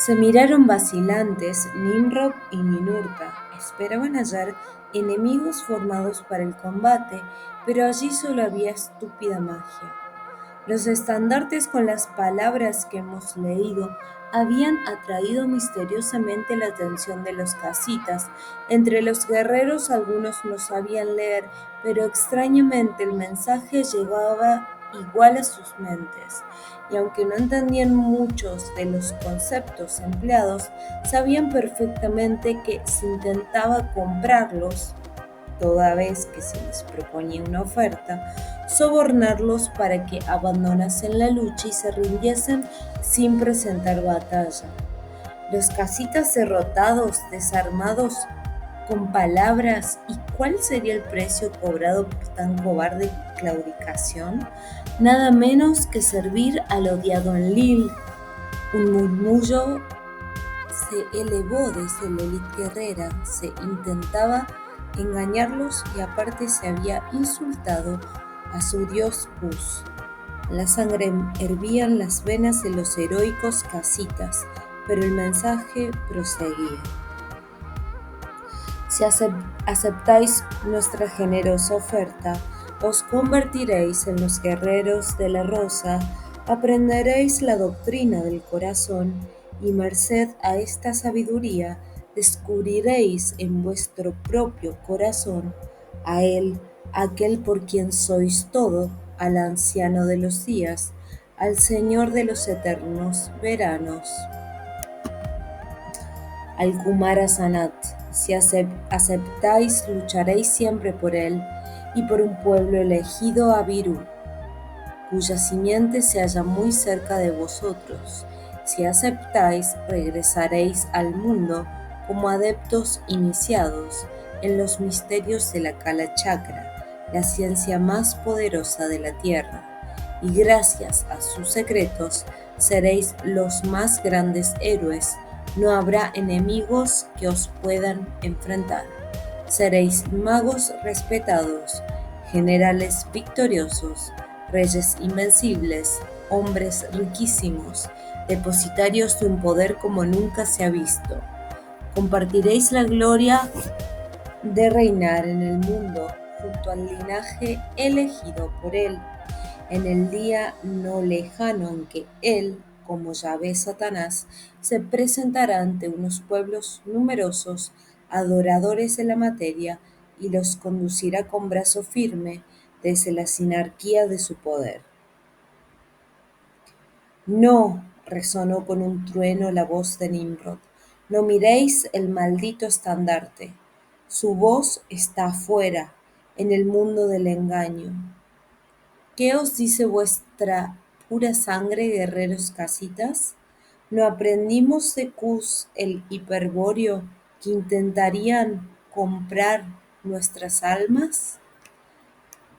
Se miraron vacilantes Nimrod y Ninurta. Esperaban hallar enemigos formados para el combate, pero allí solo había estúpida magia. Los estandartes con las palabras que hemos leído habían atraído misteriosamente la atención de los casitas. Entre los guerreros algunos no sabían leer, pero extrañamente el mensaje llegaba igual a sus mentes, y aunque no entendían muchos de los conceptos empleados, sabían perfectamente que se intentaba comprarlos toda vez que se les proponía una oferta, sobornarlos para que abandonasen la lucha y se rindiesen sin presentar batalla. Los casitas derrotados, desarmados con palabras, ¿y cuál sería el precio cobrado por tan cobarde claudicación? Nada menos que servir al odiado Enlil. Un murmullo se elevó desde la élite guerrera, se intentaba engañarlos y aparte se había insultado a su dios Cus. La sangre hervía en las venas de los heroicos casitas, pero el mensaje proseguía. Si aceptáis nuestra generosa oferta, os convertiréis en los guerreros de la rosa, aprenderéis la doctrina del corazón y merced a esta sabiduría descubriréis en vuestro propio corazón a él, aquel por quien sois todo, al anciano de los días, al Señor de los eternos veranos, al Kumara Sanat. Si aceptáis, lucharéis siempre por él y por un pueblo elegido a Viru, cuya simiente se halla muy cerca de vosotros. Si aceptáis, regresaréis al mundo como adeptos iniciados en los misterios de la Kala Chakra, la ciencia más poderosa de la tierra, y gracias a sus secretos seréis los más grandes héroes. No habrá enemigos que os puedan enfrentar. Seréis magos respetados, generales victoriosos, reyes invencibles, hombres riquísimos, depositarios de un poder como nunca se ha visto. Compartiréis la gloria de reinar en el mundo junto al linaje elegido por él, en el día no lejano en que él, como Yahvé Satanás, se presentará ante unos pueblos numerosos, adoradores de la materia, y los conducirá con brazo firme desde la sinarquía de su poder. No, resonó con un trueno la voz de Nimrod, no miréis el maldito estandarte. Su voz está afuera, en el mundo del engaño. ¿Qué os dice vuestra pura sangre, guerreros casitas? ¿No aprendimos de Cus el hiperbóreo que intentarían comprar nuestras almas?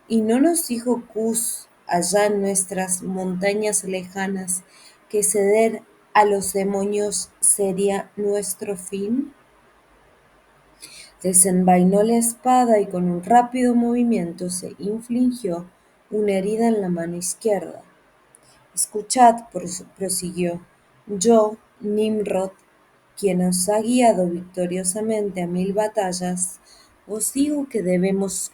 ¿Y no nos dijo Cus allá en nuestras montañas lejanas que ceder a los demonios sería nuestro fin? Desenvainó la espada y con un rápido movimiento se infligió una herida en la mano izquierda. Escuchad, prosiguió, yo, Nimrod, quien os ha guiado victoriosamente a 1000 batallas, os digo que debemos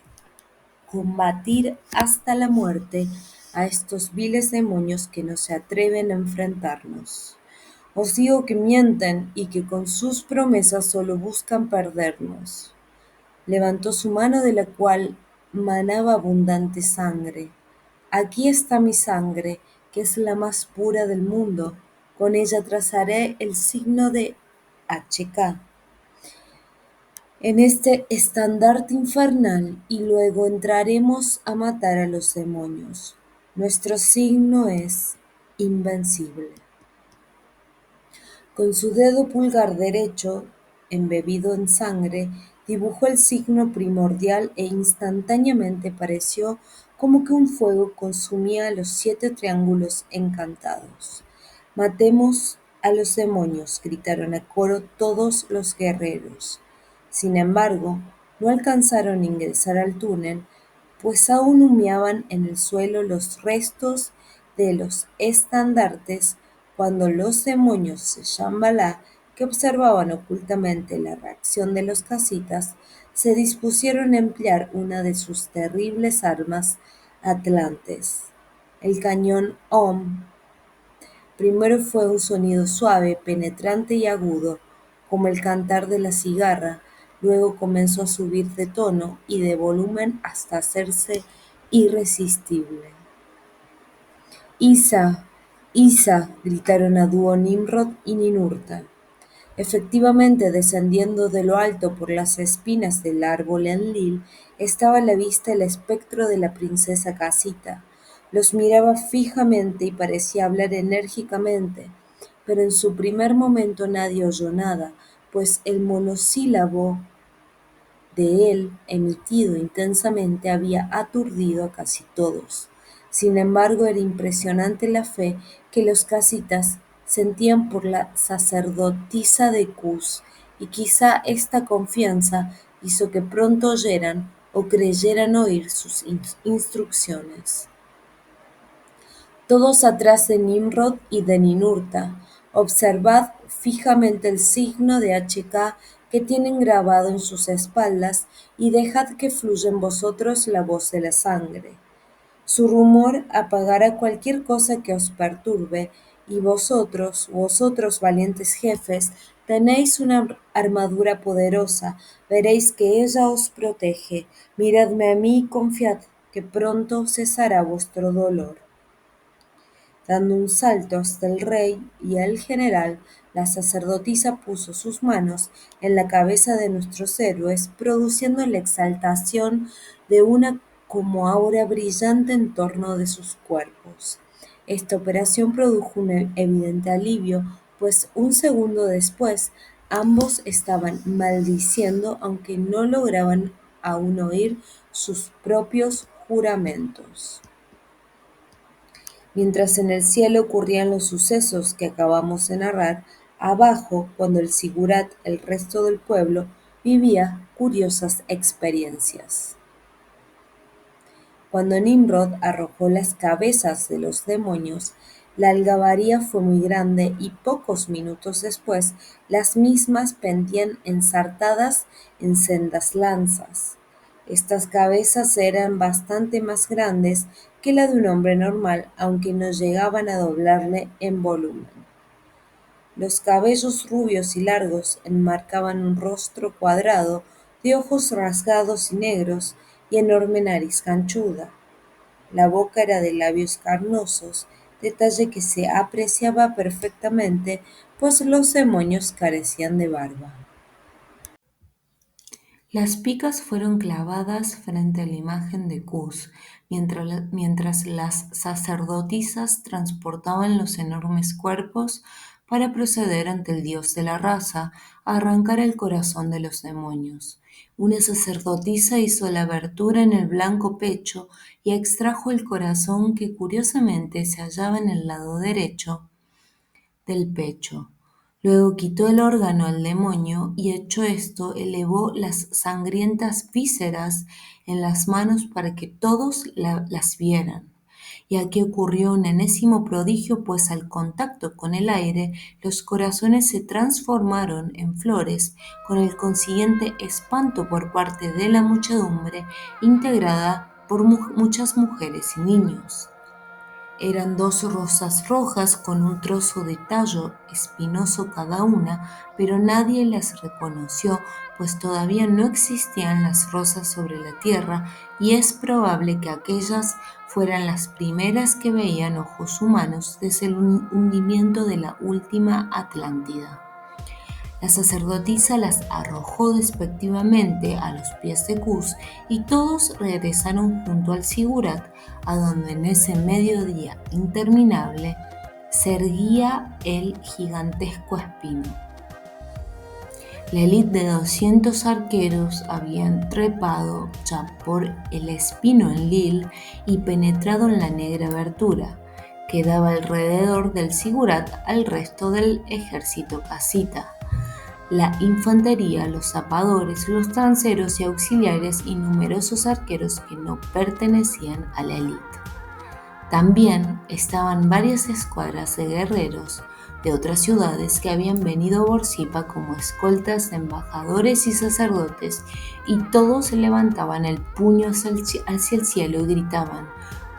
combatir hasta la muerte a estos viles demonios que no se atreven a enfrentarnos. Os digo que mienten y que con sus promesas solo buscan perdernos. Levantó su mano de la cual manaba abundante sangre. Aquí está mi sangre, que es la más pura del mundo. Con ella trazaré el signo de HK en este estandarte infernal y luego entraremos a matar a los demonios. Nuestro signo es invencible. Con su dedo pulgar derecho, embebido en sangre, dibujó el signo primordial e instantáneamente pareció como que un fuego consumía los 7 triángulos encantados. Matemos a los demonios, gritaron a coro todos los guerreros. Sin embargo, no alcanzaron a ingresar al túnel, pues aún humeaban en el suelo los restos de los estandartes cuando los demonios de Shambhala, que observaban ocultamente la reacción de los casitas, se dispusieron a emplear una de sus terribles armas atlantes, el cañón Om. Primero fue un sonido suave, penetrante y agudo, como el cantar de la cigarra. Luego comenzó a subir de tono y de volumen hasta hacerse irresistible. ¡Isa! ¡Isa! Gritaron a dúo Nimrod y Ninurta. Efectivamente, descendiendo de lo alto por las espinas del árbol Enlil, estaba a la vista el espectro de la princesa Casita. Los miraba fijamente y parecía hablar enérgicamente, pero en su primer momento nadie oyó nada, pues el monosílabo de él, emitido intensamente, había aturdido a casi todos. Sin embargo, era impresionante la fe que los casitas sentían por la sacerdotisa de Cus, y quizá esta confianza hizo que pronto oyeran o creyeran oír sus instrucciones. Todos atrás de Nimrod y de Ninurta, observad fijamente el signo de HK que tienen grabado en sus espaldas y dejad que fluya en vosotros la voz de la sangre. Su rumor apagará cualquier cosa que os perturbe, y vosotros, valientes jefes, tenéis una armadura poderosa, veréis que ella os protege. Miradme a mí y confiad que pronto cesará vuestro dolor. Dando un salto hasta el rey y el general, la sacerdotisa puso sus manos en la cabeza de nuestros héroes, produciendo la exaltación de una como aura brillante en torno de sus cuerpos. Esta operación produjo un evidente alivio, pues un segundo después ambos estaban maldiciendo, aunque no lograban aún oír sus propios juramentos. Mientras en el cielo ocurrían los sucesos que acabamos de narrar, abajo, cuando el Sigurat, el resto del pueblo, vivía curiosas experiencias. Cuando Nimrod arrojó las cabezas de los demonios, la algabaría fue muy grande y pocos minutos después las mismas pendían ensartadas en sendas lanzas. Estas cabezas eran bastante más grandes que la de un hombre normal, aunque no llegaban a doblarle en volumen. Los cabellos rubios y largos enmarcaban un rostro cuadrado, de ojos rasgados y negros, y enorme nariz ganchuda. La boca era de labios carnosos, detalle que se apreciaba perfectamente, pues los demonios carecían de barba. Las picas fueron clavadas frente a la imagen de Cus, mientras las sacerdotisas transportaban los enormes cuerpos para proceder ante el dios de la raza a arrancar el corazón de los demonios. Una sacerdotisa hizo la abertura en el blanco pecho y extrajo el corazón que curiosamente se hallaba en el lado derecho del pecho. Luego quitó el órgano al demonio y hecho esto elevó las sangrientas vísceras en las manos para que todos las vieran. Y aquí ocurrió un enésimo prodigio, pues al contacto con el aire los corazones se transformaron en flores, con el consiguiente espanto por parte de la muchedumbre, integrada por muchas mujeres y niños. Eran 2 rosas rojas con un trozo de tallo espinoso cada una, pero nadie las reconoció, pues todavía no existían las rosas sobre la tierra y es probable que aquellas fueran las primeras que veían ojos humanos desde el hundimiento de la última Atlántida. La sacerdotisa las arrojó despectivamente a los pies de Cus y todos regresaron junto al Sigurat, a donde en ese mediodía interminable se erguía el gigantesco espino. La élite de 200 arqueros habían trepado ya por el espino Enlil y penetrado en la negra abertura que daba alrededor del Sigurat al resto del ejército casita. La infantería, los zapadores, los transeros y auxiliares y numerosos arqueros que no pertenecían a la élite. También estaban varias escuadras de guerreros de otras ciudades que habían venido a Borsippa como escoltas de embajadores y sacerdotes, y todos levantaban el puño hacia el cielo y gritaban: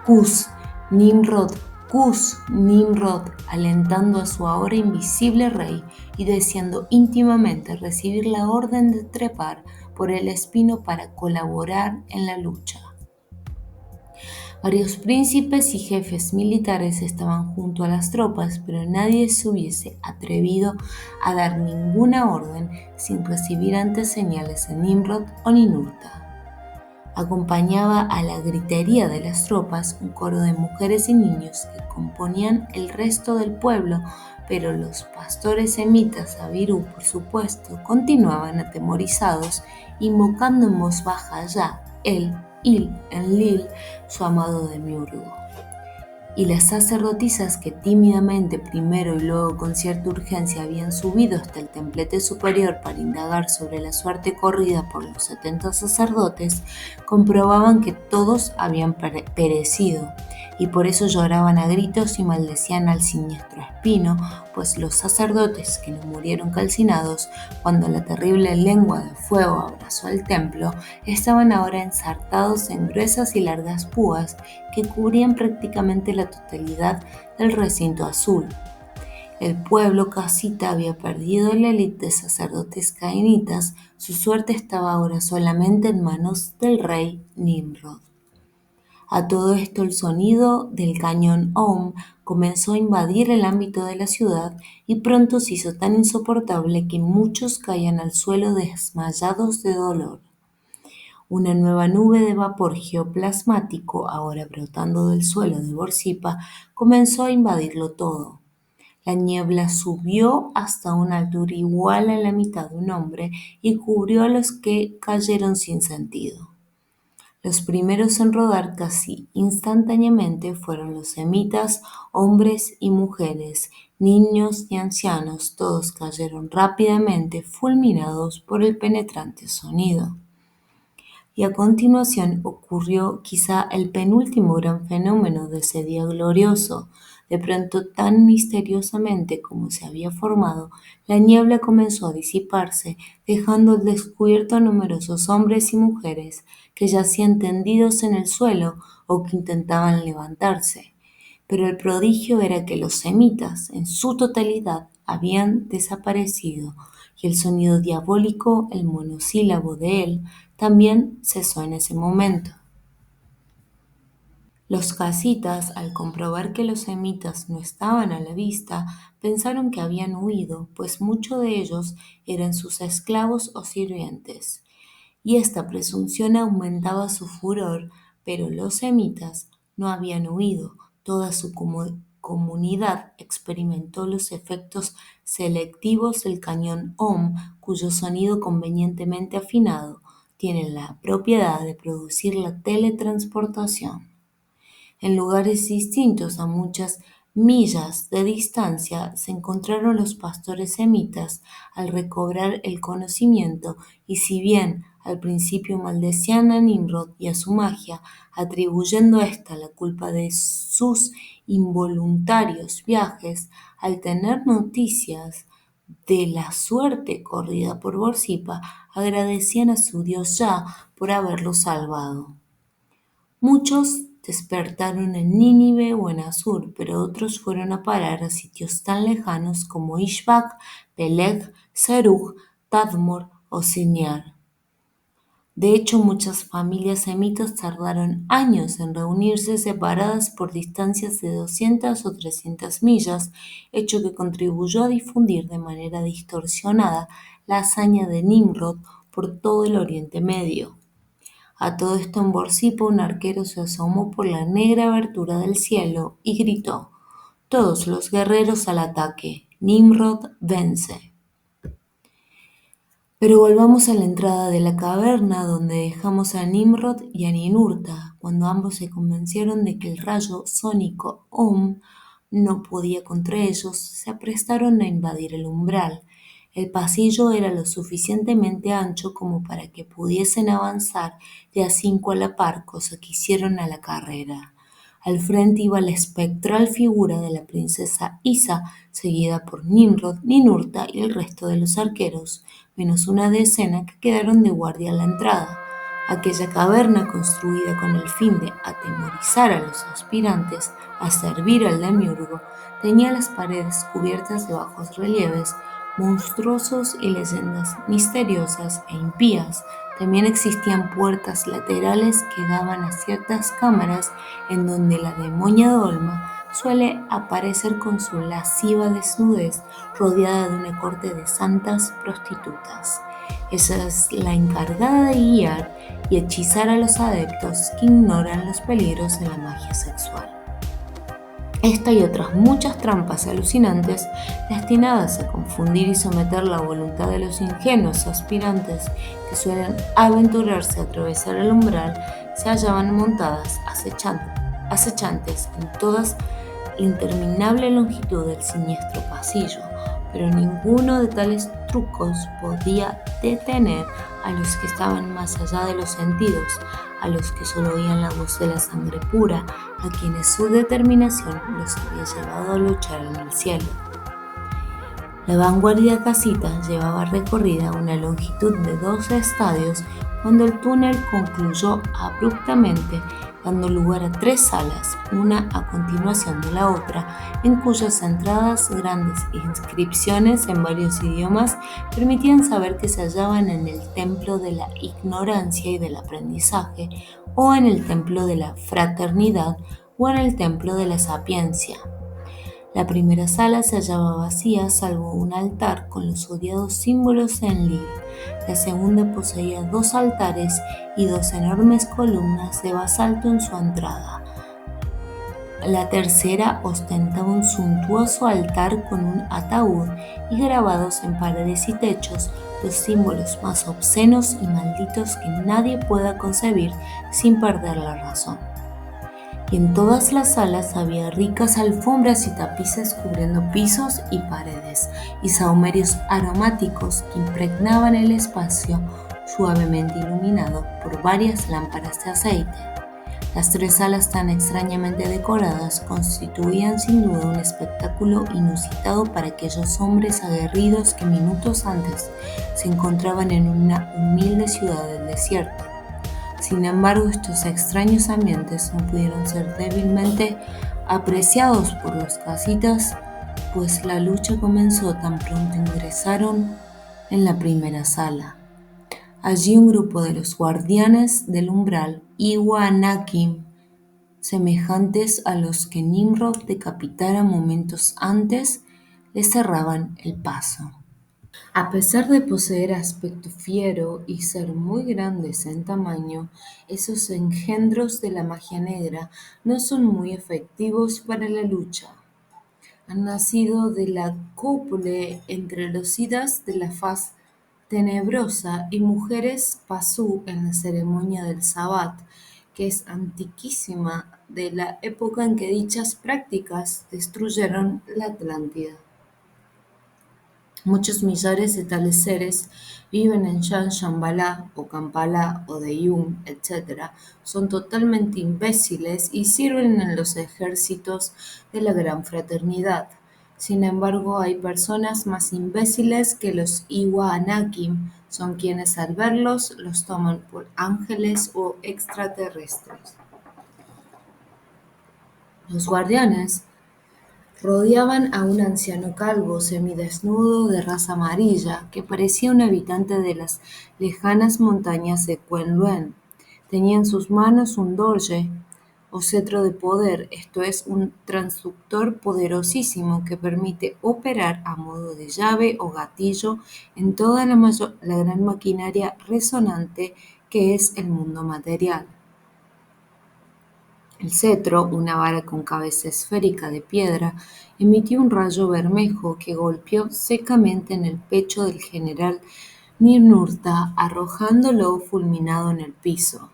Cus, Nimrod, Cus, Nimrod, alentando a su ahora invisible rey y deseando íntimamente recibir la orden de trepar por el espino para colaborar en la lucha. Varios príncipes y jefes militares estaban junto a las tropas, pero nadie se hubiese atrevido a dar ninguna orden sin recibir antes señales de Nimrod o Ninurta. Acompañaba a la gritería de las tropas un coro de mujeres y niños que componían el resto del pueblo, pero los pastores semitas, Abirú por supuesto, continuaban atemorizados, invocando en voz baja a Yah, el Enlil, su amado demiurgo. Y las sacerdotisas que tímidamente primero y luego con cierta urgencia habían subido hasta el templete superior para indagar sobre la suerte corrida por los 70 sacerdotes, comprobaban que todos habían perecido, y por eso lloraban a gritos y maldecían al siniestro espino, pues los sacerdotes que no murieron calcinados cuando la terrible lengua de fuego abrazó el templo, estaban ahora ensartados en gruesas y largas púas que cubrían prácticamente la totalidad del recinto azul. El pueblo casita había perdido la élite de sacerdotes cainitas, su suerte estaba ahora solamente en manos del rey Nimrod. A todo esto el sonido del cañón Ohm comenzó a invadir el ámbito de la ciudad y pronto se hizo tan insoportable que muchos caían al suelo desmayados de dolor. Una nueva nube de vapor geoplasmático, ahora brotando del suelo de Borsippa, comenzó a invadirlo todo. La niebla subió hasta una altura igual a la mitad de un hombre y cubrió a los que cayeron sin sentido. Los primeros en rodar casi instantáneamente fueron los semitas, hombres y mujeres, niños y ancianos, todos cayeron rápidamente fulminados por el penetrante sonido. Y a continuación ocurrió quizá el penúltimo gran fenómeno de ese día glorioso. De pronto, tan misteriosamente como se había formado, la niebla comenzó a disiparse, dejando al descubierto a numerosos hombres y mujeres que yacían tendidos en el suelo o que intentaban levantarse. Pero el prodigio era que los semitas, en su totalidad, habían desaparecido, y el sonido diabólico, el monosílabo de él, también cesó en ese momento. Los casitas, al comprobar que los semitas no estaban a la vista, pensaron que habían huido, pues muchos de ellos eran sus esclavos o sirvientes. Y esta presunción aumentaba su furor, pero los semitas no habían huido. Toda su comunidad experimentó los efectos selectivos del cañón Ohm, cuyo sonido convenientemente afinado tiene la propiedad de producir la teletransportación. En lugares distintos a muchas millas de distancia se encontraron los pastores semitas al recobrar el conocimiento y si bien al principio maldecían a Nimrod y a su magia, atribuyendo a ésta la culpa de sus involuntarios viajes, al tener noticias de la suerte corrida por Borsippa, agradecían a su dios Yah por haberlos salvado. Muchos despertaron en Nínive o en Asur, pero otros fueron a parar a sitios tan lejanos como Ishbak, Peleg, Serug, Tadmor o Siniar. De hecho, muchas familias semitas tardaron años en reunirse separadas por distancias de 200 o 300 millas, hecho que contribuyó a difundir de manera distorsionada la hazaña de Nimrod por todo el Oriente Medio. A todo esto en Borsippa un arquero se asomó por la negra abertura del cielo y gritó: «Todos los guerreros al ataque, Nimrod vence». Pero volvamos a la entrada de la caverna donde dejamos a Nimrod y a Ninurta, cuando ambos se convencieron de que el rayo sónico Ohm no podía contra ellos, se aprestaron a invadir el umbral. El pasillo era lo suficientemente ancho como para que pudiesen avanzar de a 5 a la par, cosa que hicieron a la carrera. Al frente iba la espectral figura de la princesa Isa, seguida por Nimrod, Ninurta y el resto de los arqueros, menos una decena que quedaron de guardia a la entrada. Aquella caverna, construida con el fin de atemorizar a los aspirantes a servir al demiurgo, tenía las paredes cubiertas de bajos relieves monstruosos y leyendas misteriosas e impías. También existían puertas laterales que daban a ciertas cámaras en donde la demonia Dolma suele aparecer con su lasciva desnudez rodeada de una corte de santas prostitutas. Ella es la encargada de guiar y hechizar a los adeptos que ignoran los peligros de la magia sexual. Esta y otras muchas trampas alucinantes destinadas a confundir y someter la voluntad de los ingenuos aspirantes que suelen aventurarse a atravesar el umbral se hallaban montadas acechantes en toda la interminable longitud del siniestro pasillo, pero ninguno de tales trucos podía detener a los que estaban más allá de los sentidos, a los que solo oían la voz de la sangre pura, a quienes su determinación los había llevado a luchar en el cielo. La vanguardia casita llevaba recorrida una longitud de 12 estadios cuando el túnel concluyó abruptamente, dando lugar a 3 salas, una a continuación de la otra, en cuyas entradas grandes inscripciones en varios idiomas permitían saber que se hallaban en el templo de la ignorancia y del aprendizaje, o en el templo de la fraternidad, o en el templo de la sapiencia. La primera sala se hallaba vacía salvo un altar con los odiados símbolos en Lil. La segunda poseía 2 altares y 2 enormes columnas de basalto en su entrada. La tercera ostentaba un suntuoso altar con un ataúd y grabados en paredes y techos los símbolos más obscenos y malditos que nadie pueda concebir sin perder la razón. Y en todas las salas había ricas alfombras y tapices cubriendo pisos y paredes, y sahumerios aromáticos que impregnaban el espacio suavemente iluminado por varias lámparas de aceite. Las 3 salas tan extrañamente decoradas constituían sin duda un espectáculo inusitado para aquellos hombres aguerridos que minutos antes se encontraban en una humilde ciudad del desierto. Sin embargo, estos extraños ambientes no pudieron ser débilmente apreciados por los casitas, pues la lucha comenzó tan pronto ingresaron en la primera sala. Allí un grupo de los guardianes del umbral, Iwa Anakim, semejantes a los que Nimrod decapitara momentos antes, le cerraban el paso. A pesar de poseer aspecto fiero y ser muy grandes en tamaño, esos engendros de la magia negra no son muy efectivos para la lucha. Han nacido de la cópula entre los idas de la faz tenebrosa y mujeres pasú en la ceremonia del Sabbat, que es antiquísima de la época en que dichas prácticas destruyeron la Atlántida. Muchos millares de tales seres viven en Shambhala o Kampala o Deyum, etc. Son totalmente imbéciles y sirven en los ejércitos de la Gran Fraternidad. Sin embargo, hay personas más imbéciles que los Iwa Anakim, son quienes al verlos los toman por ángeles o extraterrestres. Los guardianes rodeaban a un anciano calvo semidesnudo de raza amarilla que parecía un habitante de las lejanas montañas de Quen-Luen. Tenía en sus manos un dorje o cetro de poder, esto es, un transductor poderosísimo que permite operar a modo de llave o gatillo en toda la gran maquinaria resonante que es el mundo material. El cetro, una vara con cabeza esférica de piedra, emitió un rayo bermejo que golpeó secamente en el pecho del general Ninurta, arrojándolo fulminado en el piso.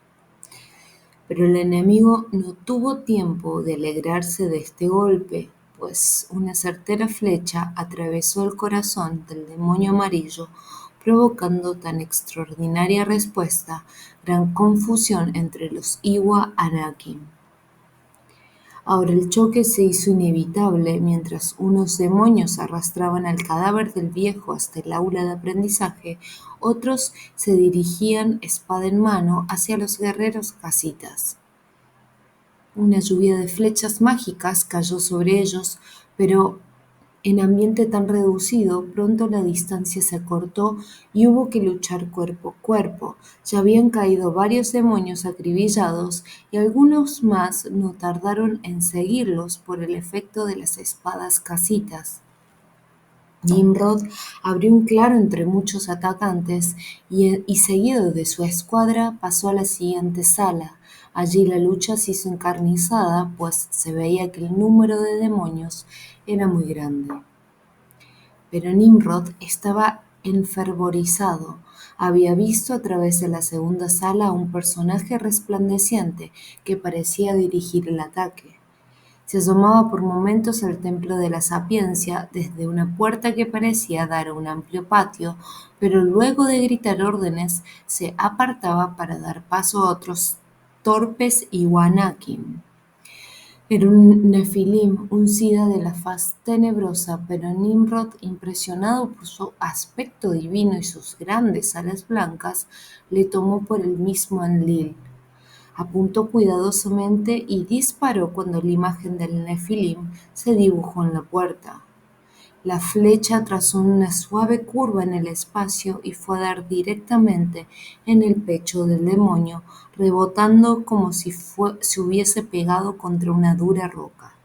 Pero el enemigo no tuvo tiempo de alegrarse de este golpe, pues una certera flecha atravesó el corazón del demonio amarillo, provocando tan extraordinaria respuesta, gran confusión entre los Iwa Anakim. Ahora el choque se hizo inevitable mientras unos demonios arrastraban al cadáver del viejo hasta el aula de aprendizaje, otros se dirigían espada en mano hacia los guerreros casitas. Una lluvia de flechas mágicas cayó sobre ellos, pero en ambiente tan reducido, pronto la distancia se acortó y hubo que luchar cuerpo a cuerpo. Ya habían caído varios demonios acribillados y algunos más no tardaron en seguirlos por el efecto de las espadas casitas. Nimrod abrió un claro entre muchos atacantes y seguido de su escuadra pasó a la siguiente sala. Allí la lucha se hizo encarnizada, pues se veía que el número de demonios era muy grande. Pero Nimrod estaba enfervorizado. Había visto a través de la segunda sala a un personaje resplandeciente que parecía dirigir el ataque. Se asomaba por momentos al templo de la sapiencia desde una puerta que parecía dar a un amplio patio, pero luego de gritar órdenes se apartaba para dar paso a otros torpes Iwanakim. Era un nefilim, un sida de la faz tenebrosa, pero Nimrod, impresionado por su aspecto divino y sus grandes alas blancas, le tomó por el mismo Enlil. Apuntó cuidadosamente y disparó cuando la imagen del nefilim se dibujó en la puerta. La flecha trazó una suave curva en el espacio y fue a dar directamente en el pecho del demonio, rebotando como si se hubiese pegado contra una dura roca.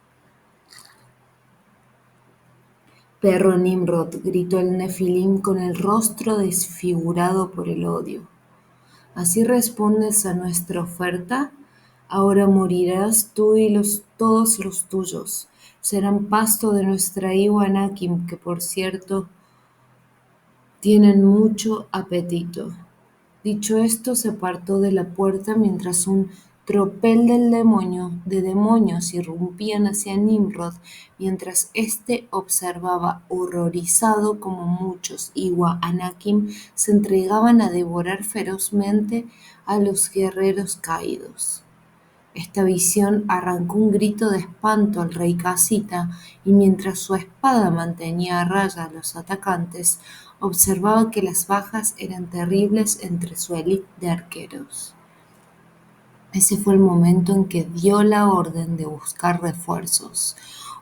«Perro Nimrod», gritó el nefilim con el rostro desfigurado por el odio. ¿Así respondes a nuestra oferta? Ahora morirás tú y todos los tuyos. Serán pasto de nuestra Anakim, que por cierto tienen mucho apetito. Dicho esto, se apartó de la puerta mientras un tropel de demonios irrumpían hacia Nimrod, mientras éste observaba horrorizado como muchos Anakim se entregaban a devorar ferozmente a los guerreros caídos. Esta visión arrancó un grito de espanto al rey casita, y mientras su espada mantenía a raya a los atacantes, observaba que las bajas eran terribles entre su élite de arqueros. Ese fue el momento en que dio la orden de buscar refuerzos.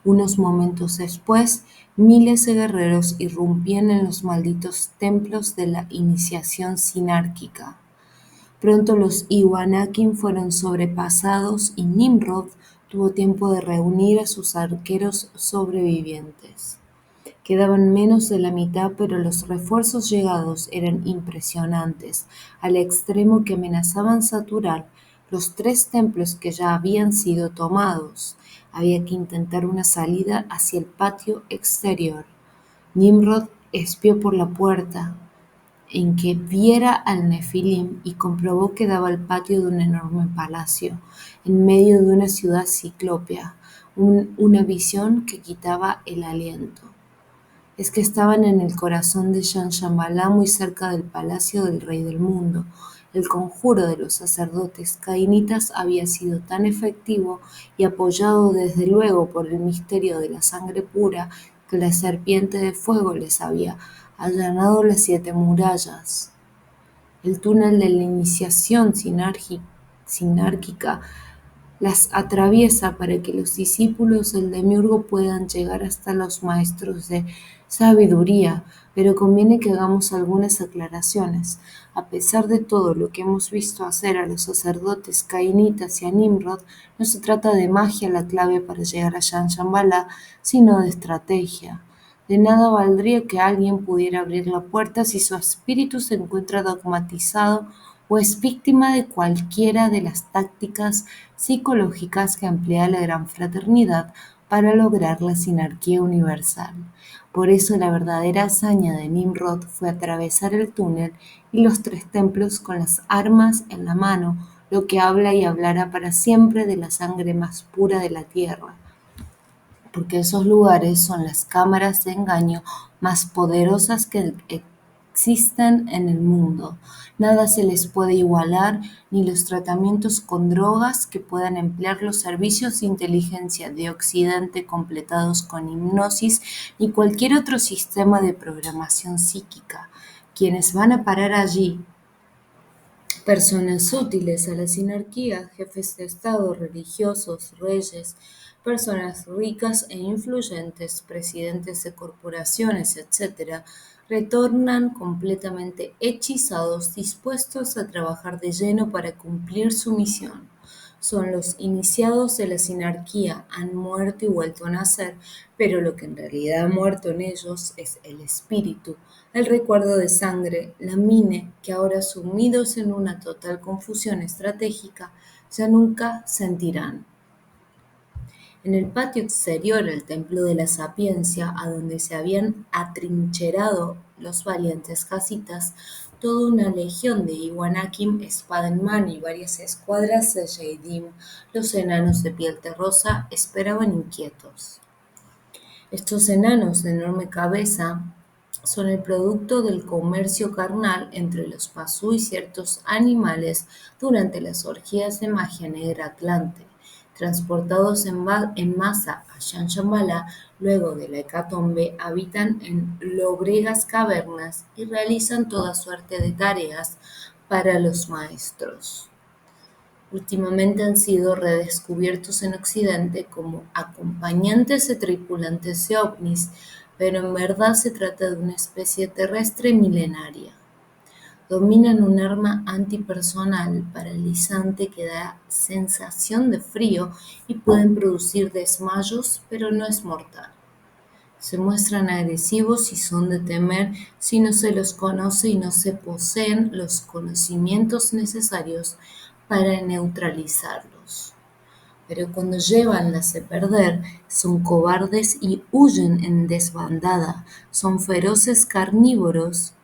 Unos momentos después, miles de guerreros irrumpían en los malditos templos de la iniciación sinárquica. Pronto los Iwanakim fueron sobrepasados y Nimrod tuvo tiempo de reunir a sus arqueros sobrevivientes. Quedaban menos de la mitad, pero los refuerzos llegados eran impresionantes, al extremo que amenazaban saturar los 3 templos que ya habían sido tomados. Había que intentar una salida hacia el patio exterior. Nimrod espió por la puerta, en que viera al nefilim y comprobó que daba al patio de un enorme palacio, en medio de una ciudad ciclópea, una visión que quitaba el aliento. Es que estaban en el corazón de Shambhala, muy cerca del palacio del Rey del Mundo. El conjuro de los sacerdotes cainitas había sido tan efectivo y apoyado desde luego por el misterio de la sangre pura que la serpiente de fuego les había allanado las 7 murallas. El túnel de la iniciación sinárquica las atraviesa para que los discípulos del demiurgo puedan llegar hasta los maestros de sabiduría, pero conviene que hagamos algunas aclaraciones. A pesar de todo lo que hemos visto hacer a los sacerdotes cainitas y a Nimrod, no se trata de magia la clave para llegar a Shambhala, sino de estrategia. De nada valdría que alguien pudiera abrir la puerta si su espíritu se encuentra dogmatizado o es víctima de cualquiera de las tácticas psicológicas que emplea la Gran Fraternidad para lograr la sinarquía universal. Por eso la verdadera hazaña de Nimrod fue atravesar el túnel y los 3 templos con las armas en la mano, lo que habla y hablará para siempre de la sangre más pura de la tierra, porque esos lugares son las cámaras de engaño más poderosas que existen en el mundo. Nada se les puede igualar, ni los tratamientos con drogas que puedan emplear los servicios de inteligencia de Occidente completados con hipnosis, ni cualquier otro sistema de programación psíquica. Quienes van a parar allí, personas útiles a la sinarquía, jefes de Estado, religiosos, reyes, personas ricas e influyentes, presidentes de corporaciones, etc., retornan completamente hechizados, dispuestos a trabajar de lleno para cumplir su misión. Son los iniciados de la sinarquía, han muerto y vuelto a nacer, pero lo que en realidad ha muerto en ellos es el espíritu, el recuerdo de sangre, la mine, que ahora sumidos en una total confusión estratégica, ya nunca sentirán. En el patio exterior, el templo de la sapiencia, a donde se habían atrincherado los valientes casitas, toda una legión de Iwanakim, espada en mano y varias escuadras de Yeidim, los enanos de piel terrosa, esperaban inquietos. Estos enanos de enorme cabeza son el producto del comercio carnal entre los pasú y ciertos animales durante las orgías de magia negra atlante. Transportados en masa a Shambhala, luego de la hecatombe, habitan en lóbregas cavernas y realizan toda suerte de tareas para los maestros. Últimamente han sido redescubiertos en Occidente como acompañantes de tripulantes de ovnis, pero en verdad se trata de una especie terrestre milenaria. Dominan un arma antipersonal paralizante que da sensación de frío y pueden producir desmayos, pero no es mortal. Se muestran agresivos y son de temer si no se los conoce y no se poseen los conocimientos necesarios para neutralizarlos. Pero cuando llevan las de perder, son cobardes y huyen en desbandada. Son feroces carnívoros,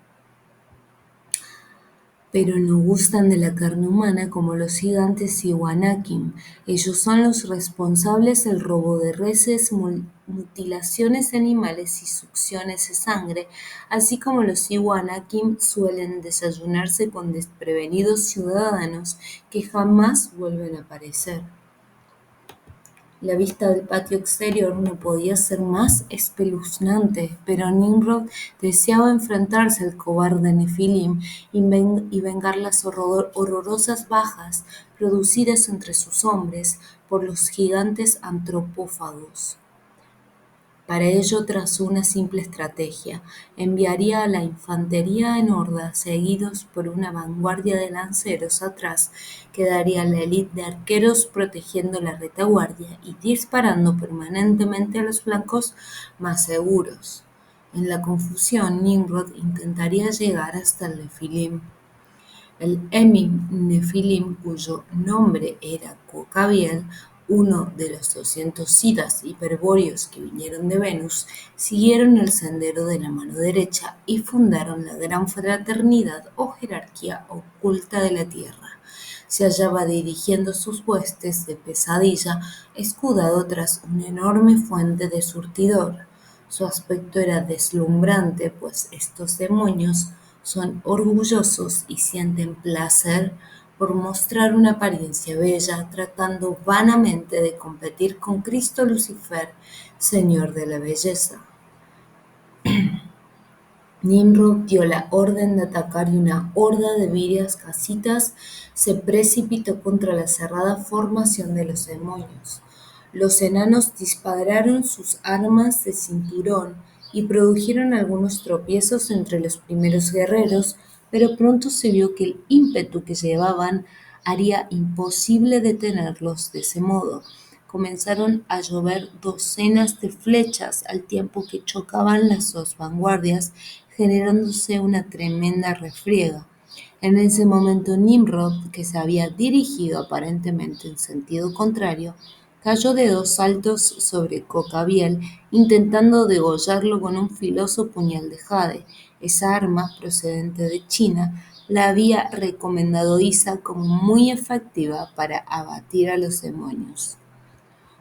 pero no gustan de la carne humana como los gigantes Iwanakim. Ellos son los responsables del robo de reses, mutilaciones de animales y succiones de sangre, así como los Iwanakim suelen desayunarse con desprevenidos ciudadanos que jamás vuelven a aparecer. La vista del patio exterior no podía ser más espeluznante, pero Nimrod deseaba enfrentarse al cobarde Nefilim y vengar las horrorosas bajas producidas entre sus hombres por los gigantes antropófagos. Para ello trazó una simple estrategia: enviaría a la infantería en horda, seguidos por una vanguardia de lanceros atrás, quedaría la élite de arqueros protegiendo la retaguardia y disparando permanentemente a los flancos más seguros. En la confusión, Nimrod intentaría llegar hasta el Nefilim. El Emim Nefilim, cuyo nombre era Cocabiel, uno de los 200 siddhas hiperbóreos que vinieron de Venus, siguieron el sendero de la mano derecha y fundaron la gran fraternidad o jerarquía oculta de la Tierra. Se hallaba dirigiendo sus huestes de pesadilla, escudado tras una enorme fuente de surtidor. Su aspecto era deslumbrante, pues estos demonios son orgullosos y sienten placer por mostrar una apariencia bella, tratando vanamente de competir con Cristo Lucifer, Señor de la belleza. Nimrod dio la orden de atacar y una horda de virias casitas se precipitó contra la cerrada formación de los demonios. Los enanos dispararon sus armas de cinturón y produjeron algunos tropiezos entre los primeros guerreros, pero pronto se vio que el ímpetu que llevaban haría imposible detenerlos de ese modo. Comenzaron a llover docenas de flechas al tiempo que chocaban las dos vanguardias, generándose una tremenda refriega. En ese momento Nimrod, que se había dirigido aparentemente en sentido contrario, cayó de 2 saltos sobre Cocabiel, intentando degollarlo con un filoso puñal de jade. Esa arma, procedente de China, la había recomendado Isa como muy efectiva para abatir a los demonios.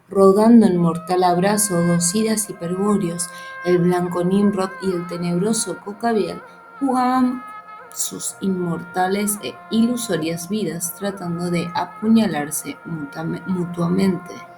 Rodando en mortal abrazo 2 siddhas hiperbóreos, el blanco Nimrod y el tenebroso Cocabiel, jugaban sus inmortales e ilusorias vidas tratando de apuñalarse mutuamente.